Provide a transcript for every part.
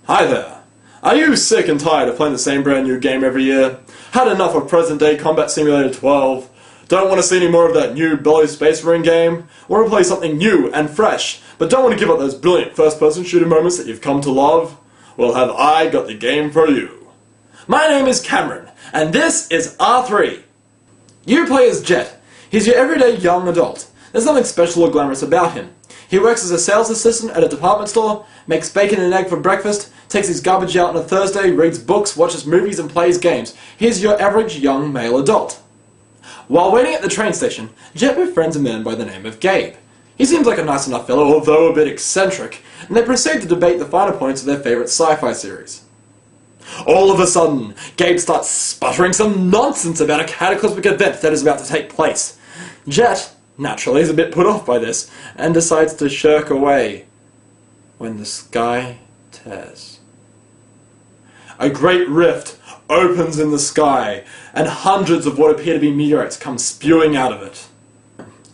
Hi there. Are you sick and tired of playing the same brand new game every year? Had enough of present day Combat Simulator 12? Don't want to see any more of that new Belly Space Marine game? Want to play something new and fresh, but don't want to give up those brilliant first-person shooter moments that you've come to love? Well, have I got the game for you. My name is Cameron, and this is R3. You play as Jet. He's your everyday young adult. There's nothing special or glamorous about him. He works as a sales assistant at a department store, makes bacon and egg for breakfast, takes his garbage out on a Thursday, reads books, watches movies and plays games. He's your average young male adult. While waiting at the train station, Jet befriends a man by the name of Gabe. He seems like a nice enough fellow, although a bit eccentric, and they proceed to debate the finer points of their favourite sci-fi series. All of a sudden, Gabe starts sputtering some nonsense about a cataclysmic event that is about to take place. Jet, naturally, is a bit put off by this, and decides to shirk away when the sky tears. A great rift opens in the sky, and hundreds of what appear to be meteorites come spewing out of it.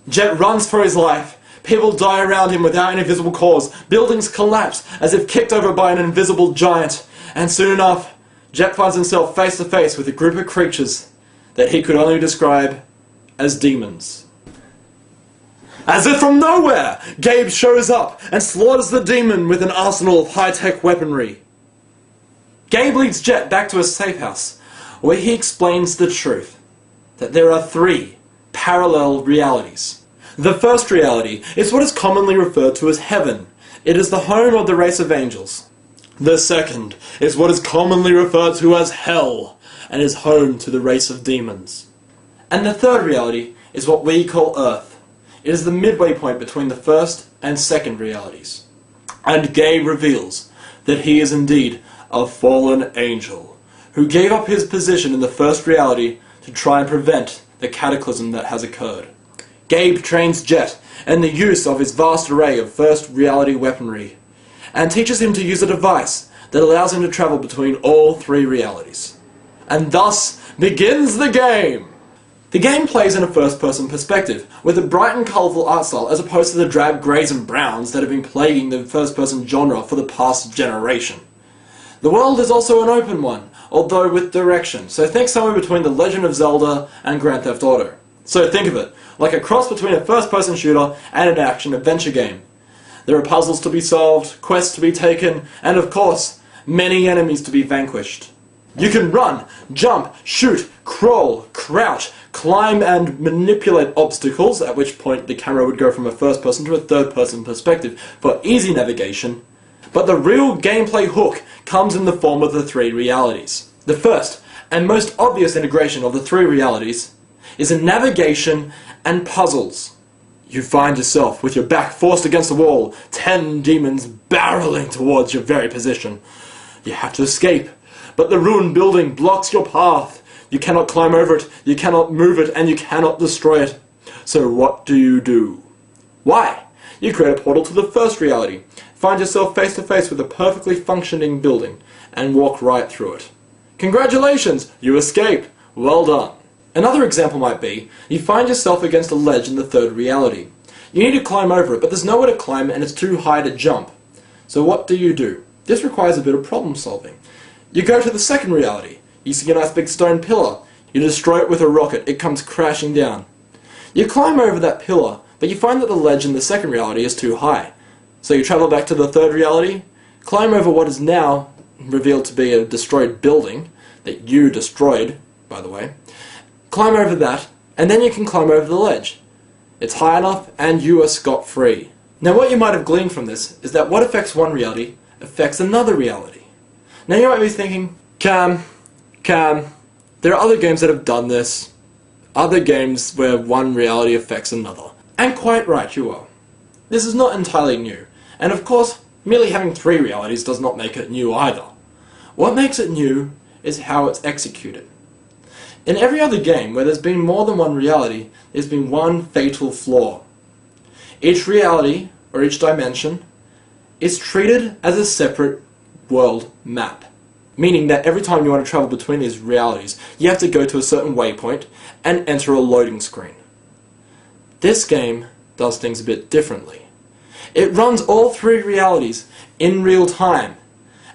Jet runs for his life. People die around him without any visible cause. Buildings collapse as if kicked over by an invisible giant. And soon enough, Jet finds himself face to face with a group of creatures that he could only describe as demons. As if from nowhere, Gabe shows up and slaughters the demon with an arsenal of high-tech weaponry. Gabe leads Jet back to a safe house, where he explains the truth, that there are 3 parallel realities. The first reality is what is commonly referred to as heaven. It is the home of the race of angels. The second is what is commonly referred to as hell, and is home to the race of demons. And the third reality is what we call Earth. It is the midway point between the first and second realities. And Gabe reveals that he is indeed a fallen angel, who gave up his position in the first reality to try and prevent the cataclysm that has occurred. Gabe trains Jet in the use of his vast array of first reality weaponry, and teaches him to use a device that allows him to travel between all 3 realities. And thus begins the game! The game plays in a first-person perspective, with a bright and colourful art style as opposed to the drab greys and browns that have been plaguing the first-person genre for the past generation. The world is also an open one, although with direction, so think somewhere between The Legend of Zelda and Grand Theft Auto. So think of it, like a cross between a first-person shooter and an action-adventure game. There are puzzles to be solved, quests to be taken, and of course, many enemies to be vanquished. You can run, jump, shoot, crawl, crouch, climb and manipulate obstacles, at which point the camera would go from a first-person to a third-person perspective for easy navigation. But the real gameplay hook comes in the form of the 3 realities. The first, and most obvious integration of the 3 realities, is in navigation and puzzles. You find yourself with your back forced against the wall, 10 demons barreling towards your very position. You have to escape, but the ruined building blocks your path. You cannot climb over it, you cannot move it, and you cannot destroy it. So what do? Why? You create a portal to the first reality, find yourself face to face with a perfectly functioning building, and walk right through it. Congratulations! You escaped! Well done! Another example might be, you find yourself against a ledge in the third reality. You need to climb over it, but there's nowhere to climb and it's too high to jump. So what do? This requires a bit of problem solving. You go to the second reality. You see a nice big stone pillar. You destroy it with a rocket. It comes crashing down. You climb over that pillar, but you find that the ledge in the second reality is too high. So you travel back to the third reality, climb over what is now revealed to be a destroyed building, that you destroyed, by the way. Climb over that, and then you can climb over the ledge. It's high enough, and you are scot-free. Now what you might have gleaned from this is that what affects one reality affects another reality. Now you might be thinking, Cam, there are other games that have done this. Other games where one reality affects another. And quite right, you are. This is not entirely new. And of course, merely having 3 realities does not make it new either. What makes it new is how it's executed. In every other game where there's been more than one reality, there's been one fatal flaw. Each reality, or each dimension, is treated as a separate world map. Meaning that every time you want to travel between these realities, you have to go to a certain waypoint and enter a loading screen. This game does things a bit differently. It runs all 3 realities in real time,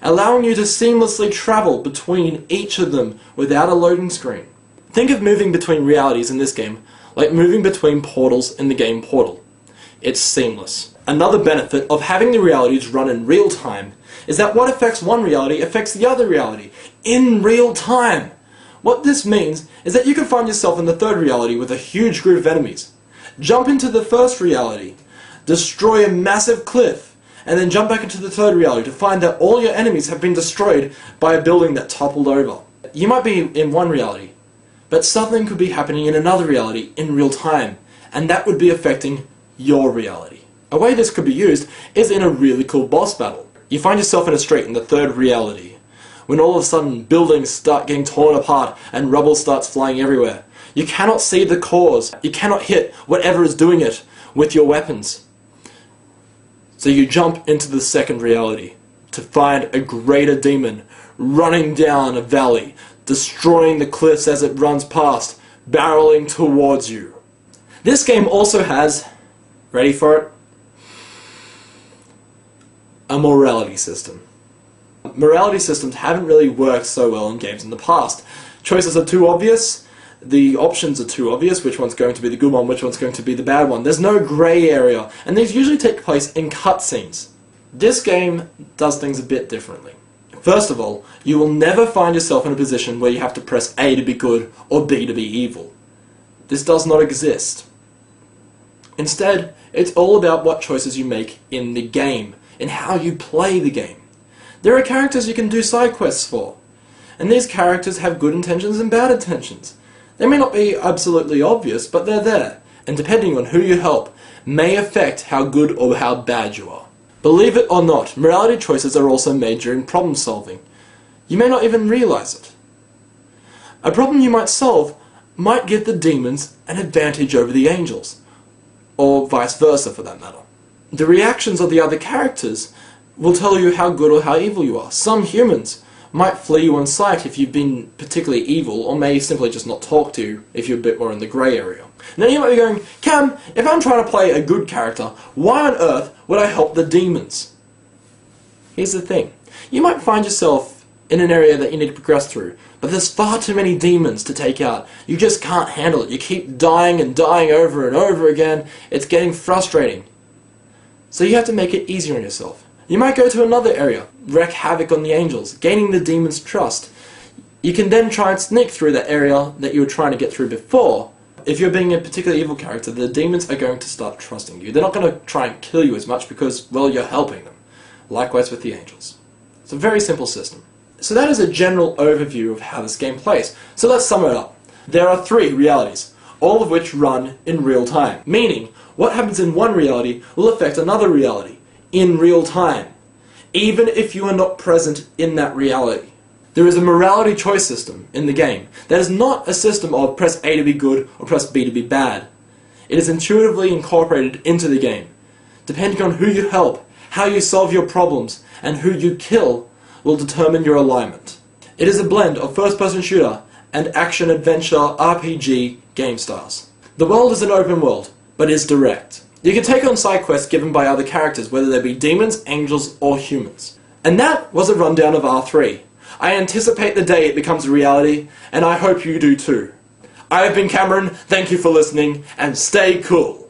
allowing you to seamlessly travel between each of them without a loading screen. Think of moving between realities in this game like moving between portals in the game Portal. It's seamless. Another benefit of having the realities run in real time is that what affects one reality affects the other reality in real time. What this means is that you can find yourself in the third reality with a huge group of enemies. Jump into the first reality, destroy a massive cliff, and then jump back into the third reality to find that all your enemies have been destroyed by a building that toppled over. You might be in one reality, but something could be happening in another reality in real time, and that would be affecting your reality. A way this could be used is in a really cool boss battle. You find yourself in a street in the third reality, when all of a sudden buildings start getting torn apart and rubble starts flying everywhere. You cannot see the cause. You cannot hit whatever is doing it with your weapons. So you jump into the second reality to find a greater demon running down a valley, destroying the cliffs as it runs past, barreling towards you. This game also has, ready for it, a morality system. Morality systems haven't really worked so well in games in the past. Choices are too obvious, the options are too obvious, which one's going to be the good one, which one's going to be the bad one. There's no grey area, and these usually take place in cutscenes. This game does things a bit differently. First of all, you will never find yourself in a position where you have to press A to be good or B to be evil. This does not exist. Instead, it's all about what choices you make in the game, in how you play the game. There are characters you can do side quests for, and these characters have good intentions and bad intentions. They may not be absolutely obvious, but they're there, and depending on who you help, may affect how good or how bad you are. Believe it or not, morality choices are also made during problem solving. You may not even realize it. A problem you might solve might give the demons an advantage over the angels, or vice versa for that matter. The reactions of the other characters will tell you how good or how evil you are. Some humans might flee you on sight if you've been particularly evil, or may simply just not talk to you if you're a bit more in the grey area. Now you might be going, Cam, if I'm trying to play a good character, why on earth would I help the demons? Here's the thing. You might find yourself in an area that you need to progress through, but there's far too many demons to take out. You just can't handle it. You keep dying and dying over and over again. It's getting frustrating. So you have to make it easier on yourself. You might go to another area, wreak havoc on the angels, gaining the demon's trust. You can then try and sneak through that area that you were trying to get through before. If you're being a particularly evil character, the demons are going to start trusting you. They're not going to try and kill you as much because, well, you're helping them. Likewise with the angels. It's a very simple system. So that is a general overview of how this game plays. So let's sum it up. There are 3 realities, all of which run in real time. Meaning, what happens in one reality will affect another reality in real time, even if you are not present in that reality. There is a morality choice system in the game that is not a system of press A to be good or press B to be bad. It is intuitively incorporated into the game. Depending on who you help, how you solve your problems, and who you kill will determine your alignment. It is a blend of first-person shooter and action-adventure RPG game styles. The world is an open world, but is direct. You can take on side quests given by other characters, whether they be demons, angels, or humans. And that was a rundown of R3. I anticipate the day it becomes a reality, and I hope you do too. I have been Cameron, thank you for listening, and stay cool!